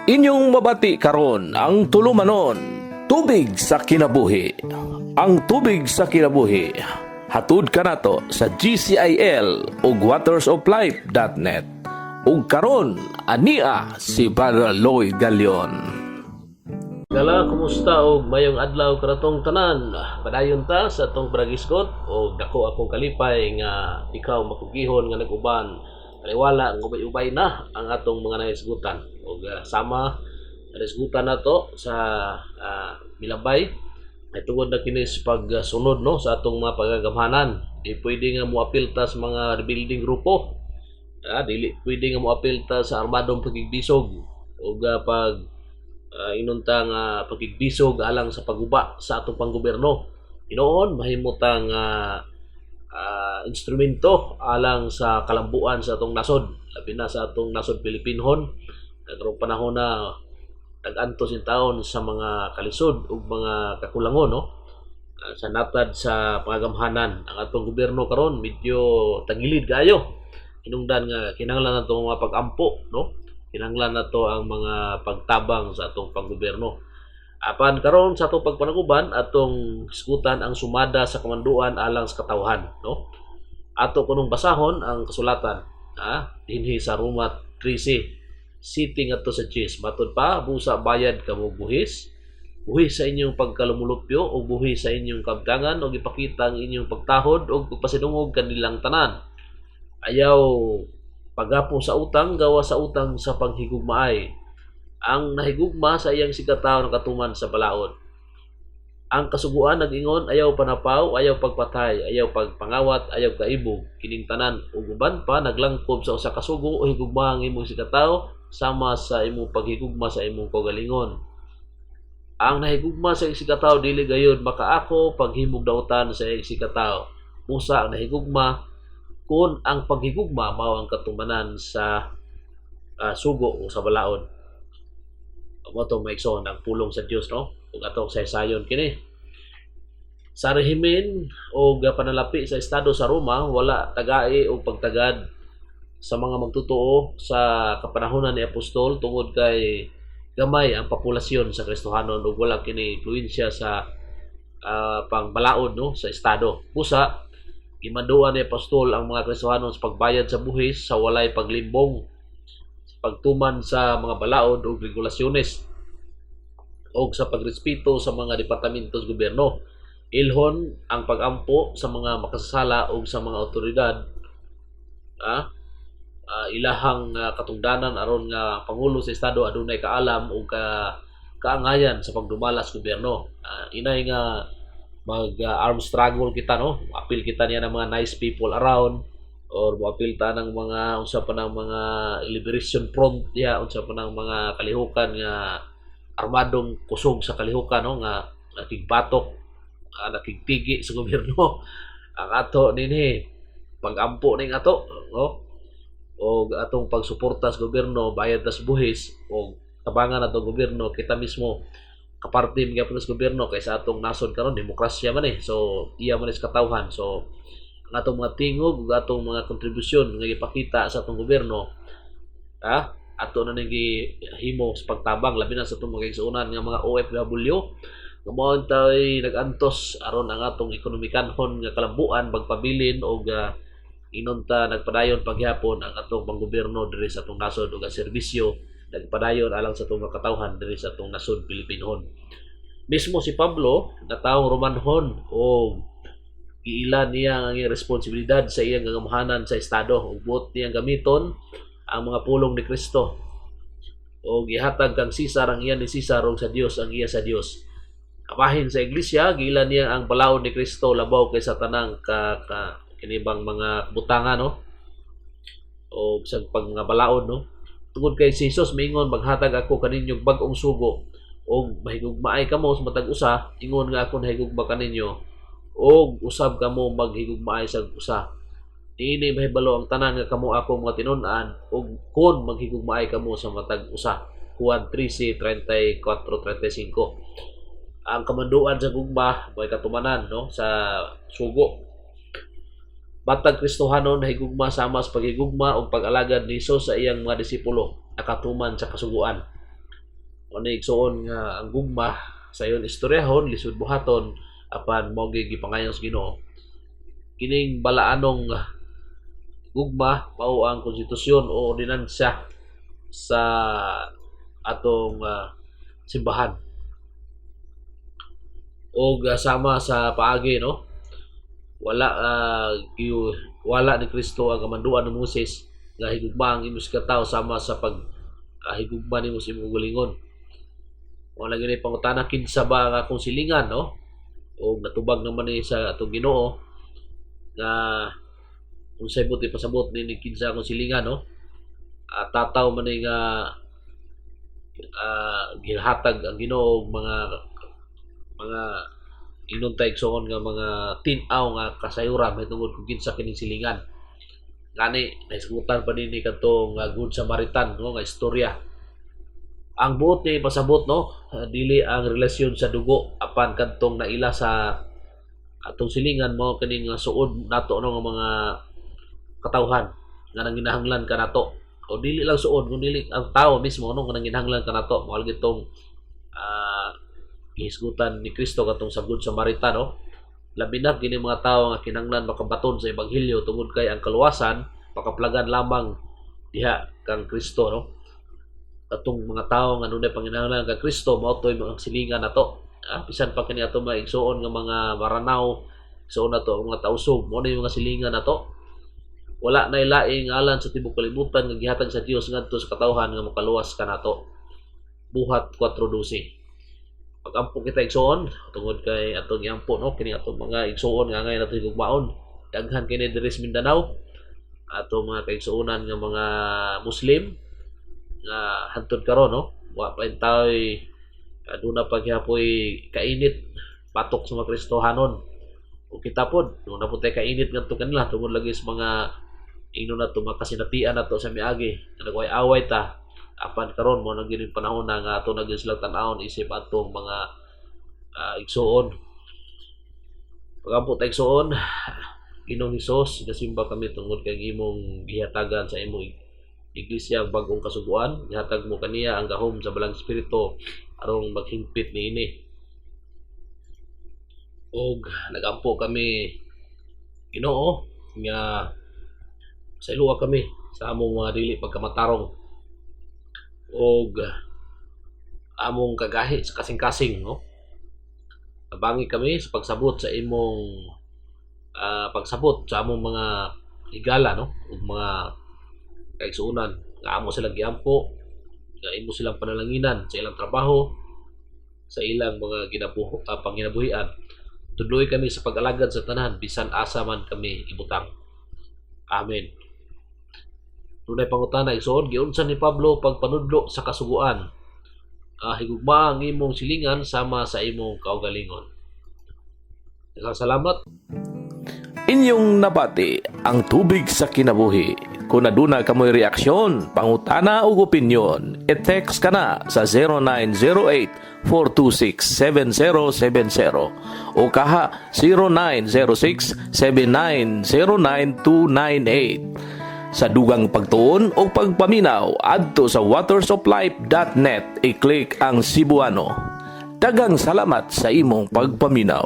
Inyong mabati karon ang tulumanon, tubig sa kinabuhi. Ang tubig sa kinabuhi, hatud ka nato sa GCIL ug watersoflife.net. Ug karon ania si Padre Lloyd Galion. Gala, kumusta og mayong adlaw karatong tanan? Padayon ta sa atong bragisgot og dako akong kalipay nga ikaw makugihon nga nag-uban. Aliwala ang ubay-ubay na ang atong mga naisgutan. Og sama naisgutan nato sa milabay ay tungod na kini sa pagsunod no sa atong mga pagagamhanan. Di pwede nga moapil ta sa mga rebuilding grupo. Dili pwede nga moapil ta sa armadong pagigbisog og pag inunta nga pagigbisog alang sa paguba sa atong panggobyerno. Inoon mahimutang instrumento alang sa kalambuan sa atong nasod, labi na sa atong nasod Pilipinhon. Karong panahon na nag-antos in taon sa mga kalisod ug mga kakulangon no. Sa natad sa pangagamhanan ang atong gobyerno karon medyo tagilid kayo. Hinungdan nga kinahanglan nato mga pag-ampo no. Kinahanglan nato ang mga pagtabang sa atong panggobyerno. Apan karon sa atong pagpanaguban atong isgutan ang sumada sa kamanduan alang sa katawhan no. Ato kunong basahon ang kasulatan dinhi sa Roma 13 sitting ato sa 10 matud pa busa bayad kamo buhis sa inyong pagkalumulupyo o buhis sa inyong kabtangan o ipakita ang inyong pagtahod o pagpasidungog kanilang tanan. Ayaw pagapo sa utang gawa sa utang sa panghigugmaay. Ang nahigugma sa iyang sigataw nakatuman sa balaod. Ang kasuguan nag-ingon ayaw panapaw, ayaw pagpatay, ayaw pagpangawat, ayaw kaibog, kining tanan ug uban pa naglangkob sa usa ka sugo o higugma ang imong sigataw sama sa imong paghigugma sa imong kaugalingon. Ang nahigugma sa iyang sigataw dili gayud makaako paghimog dautan sa iyang sigataw. Musa ang nahigugma kung ang paghigugma mao ang katumanan sa sugo o sa balaod. Amo to maigsoon ang pulong sa Dios no ug atong saysayon kini. Sa rehimen o panalapi sa estado sa Roma wala tagai o pagtagad sa mga magtotoo sa kapanahonan ni apostol tungod kay gamay ang populasyon sa Kristohanon ug wala kini influensya sa pangbalaod no sa estado. Busa gimanduan ni apostol ang mga Kristohanon sa pagbayad sa buhis sa walay paglimbong, sa pagtuman sa mga balaod o regulasyones o sa pagrespeto sa mga departamento sa gobyerno. Ilhon ang pagampo sa mga makasasala o sa mga otoridad. Ilahang katungdanan aron nga pangulo sa estado adunay kaalam o kaangayan sa pagdumalas sa gobyerno. Inay nga mag-armed struggle kita no, apil kita niya ng mga nice people around or apil ta ng mga unsa pa ng mga liberation front ya, unsa pa ng mga kalihukan nga armadong kusog sa kalihukan no nga nakigbatok nakigtigi sa gobyerno. Ang ato dinhi pag-ampo ning ato no o atong pagsuporta sa gobyerno bayad ta sa buhis o tabangan atong gobyerno kita mismo kaparte mga pulis gobyerno kaysa atong nasod karon demokrasya man so iya man is katawhan. So ang atong mga tingog ug atong mga kontribusyon nga ipakita sa atong gobyerno ato na himo sa pagtabang labi na sa itong mga igsuunan nga mga OFW nga mao tay nag-antos aron ang atong ekonomikanhon nga kalambuan magpabilin o inunta nagpadayon paghapon ang atong panggobyerno diri sa atong nasod ug ang serbisyo nagpadayon alang sa itong katawhan diri sa atong nasod Pilipinhon. Mismo si Pablo na taong Romanhon o giilan niya ang iyang responsibilidad sa iyang gagamhanan sa estado ug buot niyang gamiton ang mga pulong ni Kristo o gihatag kang Sisar ang iya ni Sisar ug sa Dios ang iya sa Dios. Kabahin sa iglesia giilan niya ang balaod ni Kristo labaw kaysa tanang kinibang mga butangan no o sa pag mga balaod no. Tungod kay si Jesus mingon maghatag ako kaninyong bag-ong sugo o mahigugmaay kamo sa matag usa ingon nga ako nahigugma kaninyo o usab kamo maghigugmaay sa usa. Ini mahibalo ang tanan nga kamo ako mga tinun-an ug kun maghigugmaay kamo sa matag usa. Juan 13:34-35. Ang kamanduan sa gugma may katumanan no sa sugo. Batag Kristohanon nahigugma sama sa paghigugma ug pag-alagad ni Hesus sa iyang mga disipulo nakatuman sa kasuguan. O na igsuon nga ang gugma sa iyon istoryahon, lisod buhaton, apan mo gipangayon sa Ginoo. Kining balaanong gugma mao ang konstitusyon o ordinansya sa atong simbahan. O sama sa paagi, no, wala ni Kristo ang kamanduan ng Moses nga higugma ang imong katawo sama sa pag higugma nimo sa imong gulingon. Wala gyud pangutana kinsa ba ang akong silingan, no, o natubag naman ni sa atong Ginoo nga unsay buti pasabot ni kinsa akong silingan, no, tataw man ni nga gihatag ang Ginoo mga inuntay igsoon nga mga tin-aw nga kasayuran may tungod kung kinsa kining silingan. Gani naisgutan pa dinhi kadtong Good Samaritan, no, nga istorya. Ang buot ni pasabot, no, dili ang relasyon sa dugo apan kadtong naila sa atong silingan mo kining suod nato, no, nga mga katawhan nga nanginahanglan kanato. O dili lang suod kundi ang tao mismo, no, nga nanginahanglan kanato. Mao gitong gihisgutan ni Kristo katong sa Good Samaritan, no. Labi na kini mga tao nga kinahanglan makabaton sa ebanghelyo tungod kay ang kaluwasan makaplagan lamang diha kang Kristo, no. Katong mga tao nga nunay panginahanglan kang Kristo mao toy mga silingan nato. Bisan pa kini ato maigsuon nga mga maranaw, igsuon nato ang mga tausog, mao na yung mga silingan nato. Wala na ilaing ngalan sa tibok kalibutan nga gihatag sa Dios ngadto sa katawhan nga makaluwas kanato. Buhat 4:12. Pag-ampo kita igsuon tungod kay atong iampo, no, kini atong mga igsuon nga ngayon nato higugmaon. Daghan kini diri sa Mindanao atong mga kaigsuonan nga mga Muslim nga hantod karon, no, wa pa taoy aduna pagyapoy kainit patok sa mga Kristohanon. O kita pod no na putay kainit ngadto kanila tungod lagi sa mga ingno na to makasinatian nato sa miagi nga nagaway-away ta. Apan karon mo naging panahon na nga ato naging silang tan-awon isip atong mga igsuon. Pag-ampo ta igsuon, Ginoong Hesus, gasimba kami tungod kay imong gihatagan sa imong iglesia ang bagong kasuguan. Gihatag mo kaniya ang gahom sa balang espiritu aron maghingpit niini. Og nagampo kami Ginoo nga sa iluwa kami sa among mga dili pagkamatarong og among kagahi sa kasing-kasing, no. Nabangi kami sa pagsabot sa imong pagsabot sa among mga higala, no, ug mga kaigsuonan nga amo silang giampo nga imo silang panalanginan sa ilang trabaho, sa ilang mga panginabuhian. Tudloy kami sa pag-alagad sa tanan bisan asa man kami ibutang. Amen. Dunay pangutana igsoon, giunsa ni Pablo pagpanudlo sa kasuguan. Higugma ang imong silingan sama sa imong kaugalingon. Salamat. Inyong nabati ang tubig sa kinabuhi. Kung aduna kamoy reaksyon, pangutana o opinyon, i-text ka na sa 0908-426-7070 o kaha 0906-7909-298. Sa dugang pagtuon o pagpaminaw adto sa watersoflife.net, i-click ang Cebuano. Daghang salamat sa imong pagpaminaw.